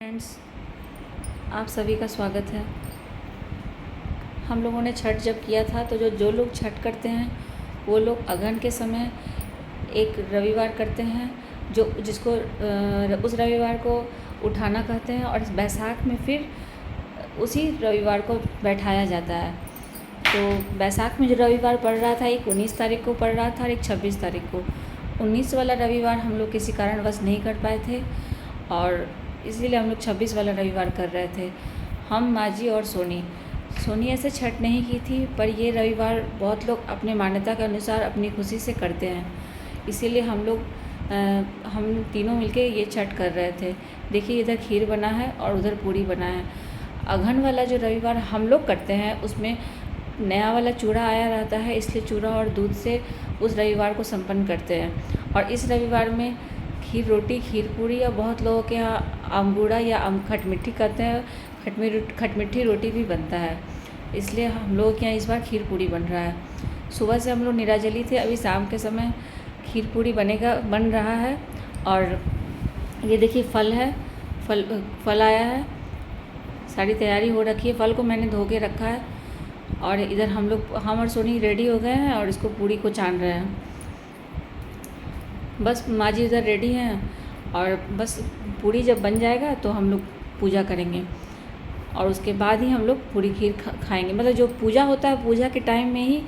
Friends, आप सभी का स्वागत है। हम लोगों ने छठ जब किया था तो जो लोग छठ करते हैं वो लोग अगहन के समय एक रविवार करते हैं जो जिसको उस रविवार को उठाना कहते हैं, और बैसाख में फिर उसी रविवार को बैठाया जाता है। तो बैसाख में जो रविवार पड़ रहा था, एक 19 तारीख को पड़ रहा था और एक 26 तारीख को। 19 वाला रविवार हम लोग किसी कारणवश नहीं कर पाए थे और इसीलिए हम लोग 26 वाला रविवार कर रहे थे। हम, माजी और सोनी ऐसे छठ नहीं की थी, पर ये रविवार बहुत लोग अपने मान्यता के अनुसार अपनी खुशी से करते हैं, इसीलिए हम तीनों मिलके ये छठ कर रहे थे। देखिए, इधर खीर बना है और उधर पूड़ी बना है। अगहन वाला जो रविवार हम लोग करते हैं उसमें नया वाला चूड़ा आया रहता है, इसलिए चूड़ा और दूध से उस रविवार को संपन्न करते हैं। और इस रविवार में खीर रोटी, खीर पूड़ी, या बहुत लोगों के यहाँ आमगूड़ा या खटमिट्ठी कहते हैं, खटमिट्ठी रोटी भी बनता है, इसलिए हम लोगों के यहाँ इस बार खीर पूड़ी बन रहा है। सुबह से हम लोग निराजली थे, अभी शाम के समय खीर पूड़ी बन रहा है। और ये देखिए फल है, फल आया है, सारी तैयारी हो रखी है। फल को मैंने धो के रखा है और इधर हम और सोनी रेडी हो गए हैं और इसको पूड़ी को छान रहे हैं। बस माँ जी इधर रेडी हैं और बस पूड़ी जब बन जाएगा तो हम लोग पूजा करेंगे और उसके बाद ही हम लोग पूड़ी खीर खाएंगे। मतलब जो पूजा होता है, पूजा के टाइम में ही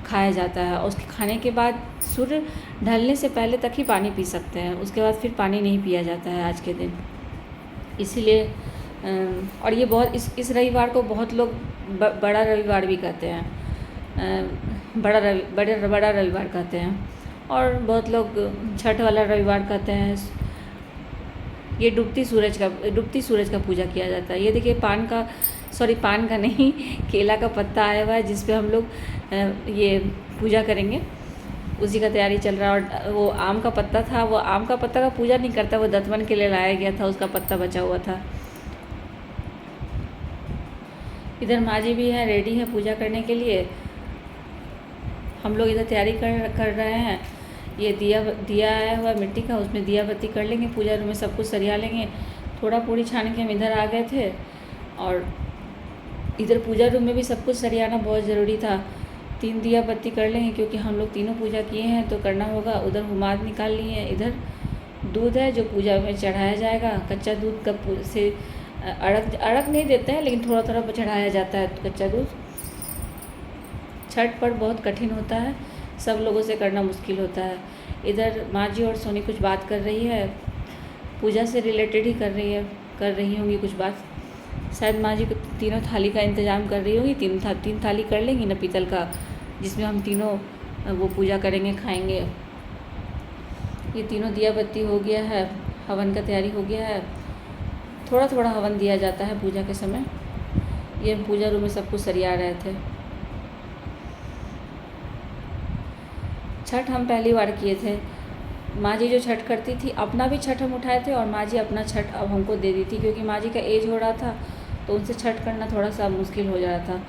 खाया जाता है, और उसके खाने के बाद सूर्य ढलने से पहले तक ही पानी पी सकते हैं, उसके बाद फिर पानी नहीं पिया जाता है आज के दिन। इसीलिए और ये बहुत इस रविवार को बहुत लोग बड़ा रविवार भी कहते हैं, बड़ा रविवार कहते हैं, और बहुत लोग छठ वाला रविवार कहते हैं। ये डूबती सूरज का पूजा किया जाता है। ये देखिए पान का नहीं, केला का पत्ता आया हुआ है जिस पे हम लोग ये पूजा करेंगे, उसी का तैयारी चल रहा है। और वो आम का पत्ता था, वो आम का पत्ता का पूजा नहीं करता, वो दतवन के लिए लाया गया था, उसका पत्ता बचा हुआ था। इधर माँ जी भी हैं, रेडी हैं पूजा करने के लिए। हम लोग इधर तैयारी कर रहे हैं। ये दिया आया हुआ मिट्टी का, उसमें दिया बत्ती कर लेंगे, पूजा रूम में सब कुछ सरिया लेंगे। थोड़ा पूड़ी छान के हम इधर आ गए थे और इधर पूजा रूम में भी सब कुछ सरियाना बहुत ज़रूरी था। 3 दिया बत्ती कर लेंगे क्योंकि हम लोग तीनों पूजा किए हैं तो करना होगा। उधर हुमाद निकाल लिए हैं, इधर दूध है जो पूजा में चढ़ाया जाएगा। कच्चा दूध का से अड़क नहीं देते हैं, लेकिन थोड़ा थोड़ा चढ़ाया जाता है कच्चा दूध। छठ पर बहुत कठिन होता है, सब लोगों से करना मुश्किल होता है। इधर माँ जी और सोनी कुछ बात कर रही है, पूजा से रिलेटेड ही कर रही होंगी कुछ बात। शायद माँ जी तीनों थाली का इंतज़ाम कर रही होंगी। 3 थाली कर लेंगी ना पीतल का, जिसमें हम तीनों वो पूजा करेंगे, खाएंगे। ये तीनों दिया बत्ती हो गया है, हवन का तैयारी हो गया है। थोड़ा थोड़ा हवन दिया जाता है पूजा के समय। ये हम पूजा रूम में सब कुछ सरिया रहे थे। छठ हम पहली बार किए थे। माँ जी जो छठ करती थी, अपना भी छठ हम उठाए थे और माँ जी अपना छठ अब हमको दे दी थी, क्योंकि माँ जी का एज हो रहा था तो उनसे छठ करना थोड़ा सा मुश्किल हो जा रहा था।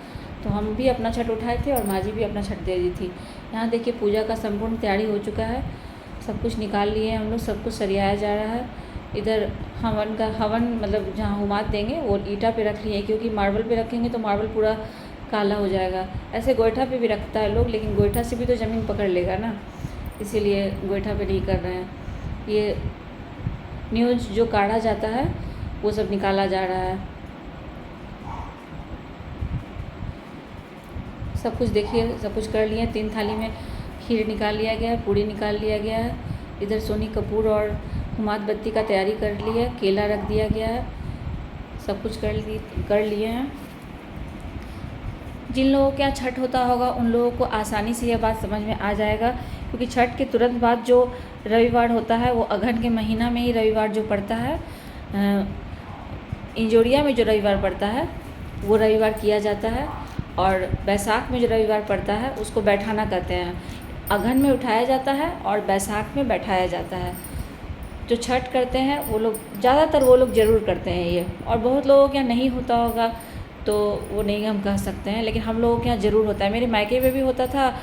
तो हम भी अपना छठ उठाए थे और माँ जी भी अपना छठ दे दी थी। यहाँ देखिए पूजा का संपूर्ण तैयारी हो चुका है, सब कुछ निकाल लिए हम लोग, सब कुछ सरियाया जा रहा है। इधर हवन मतलब जहाँ हुमाद देंगे वो ईंटा पे रख लिए, क्योंकि मार्बल पे रखेंगे तो मार्बल पूरा काला हो जाएगा। ऐसे गोईठा पे भी रखता है लोग, लेकिन गोईठा से भी तो ज़मीन पकड़ लेगा ना, इसीलिए गोईठा पे नहीं कर रहे हैं। ये न्यूज़ जो काढ़ा जाता है वो सब निकाला जा रहा है। सब कुछ देखिए, सब कुछ कर लिए। 3 थाली में खीर निकाल लिया गया है, पूड़ी निकाल लिया गया है। इधर सोनी कपूर और हुमाद बत्ती का तैयारी कर ली है, केला रख दिया गया है, सब कुछ कर लिए हैं। जिन लोगों के यहाँ छठ होता होगा उन लोगों को आसानी से यह बात समझ में आ जाएगा, क्योंकि छठ के तुरंत बाद जो रविवार होता है वो अगहन के महीना में ही रविवार जो पड़ता है, इंजोरिया में जो रविवार पड़ता है वो रविवार किया जाता है। और बैसाख में जो रविवार पड़ता है उसको बैठाना कहते हैं। अगहन में उठाया जाता है और बैसाख में बैठाया जाता है। जो छठ करते हैं वो लोग ज़्यादातर ज़रूर करते हैं ये, और बहुत लोगों के यहाँ नहीं होता होगा तो वो नहीं हम कह सकते हैं, लेकिन हम लोगों के यहाँ ज़रूर होता है। मेरे मायके में भी होता था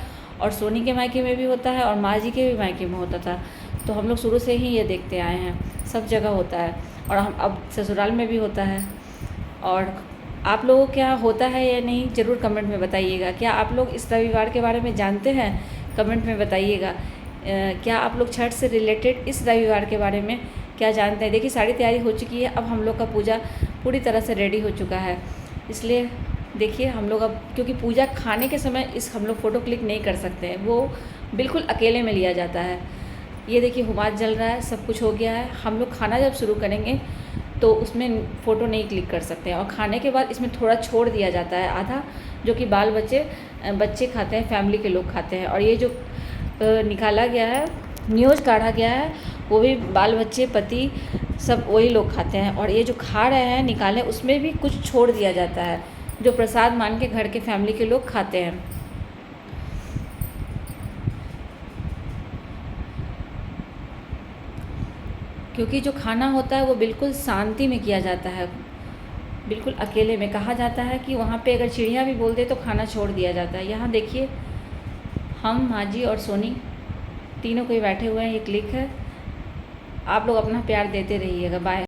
और सोनी के मायके में भी होता है और माँ जी के भी मायके में होता था, तो हम लोग शुरू से ही ये देखते आए हैं, सब जगह होता है। और हम अब ससुराल में भी होता है। और आप लोगों क्या होता है या नहीं, ज़रूर कमेंट में बताइएगा। क्या आप लोग इस रविवार के बारे में जानते हैं? कमेंट में बताइएगा। क्या आप लोग छठ से रिलेटेड इस रविवार के बारे में क्या जानते हैं? देखिए सारी तैयारी हो चुकी है, अब हम लोग का पूजा पूरी तरह से रेडी हो चुका है। इसलिए देखिए हम लोग अब, क्योंकि पूजा खाने के समय हम लोग फ़ोटो क्लिक नहीं कर सकते हैं, वो बिल्कुल अकेले में लिया जाता है। ये देखिए हुमाद जल रहा है, सब कुछ हो गया है। हम लोग खाना जब शुरू करेंगे तो उसमें फ़ोटो नहीं क्लिक कर सकते हैं। और खाने के बाद इसमें थोड़ा छोड़ दिया जाता है आधा, जो कि बाल बच्चे खाते हैं, फैमिली के लोग खाते हैं। और ये जो निकाला गया है, न्यूज़ काढ़ा गया है, वो भी बाल बच्चे पति सब वही लोग खाते हैं। और ये जो खा रहे हैं निकाले, उसमें भी कुछ छोड़ दिया जाता है, जो प्रसाद मान के घर के फैमिली के लोग खाते हैं। क्योंकि जो खाना होता है वो बिल्कुल शांति में किया जाता है, बिल्कुल अकेले में। कहा जाता है कि वहाँ पे अगर चिड़िया भी बोल दे तो खाना छोड़ दिया जाता है। यहाँ देखिए हम, माँ जी और सोनी तीनों कोई बैठे हुए हैं, ये क्लिक है। आप लोग अपना प्यार देते रहिएगा। बाय।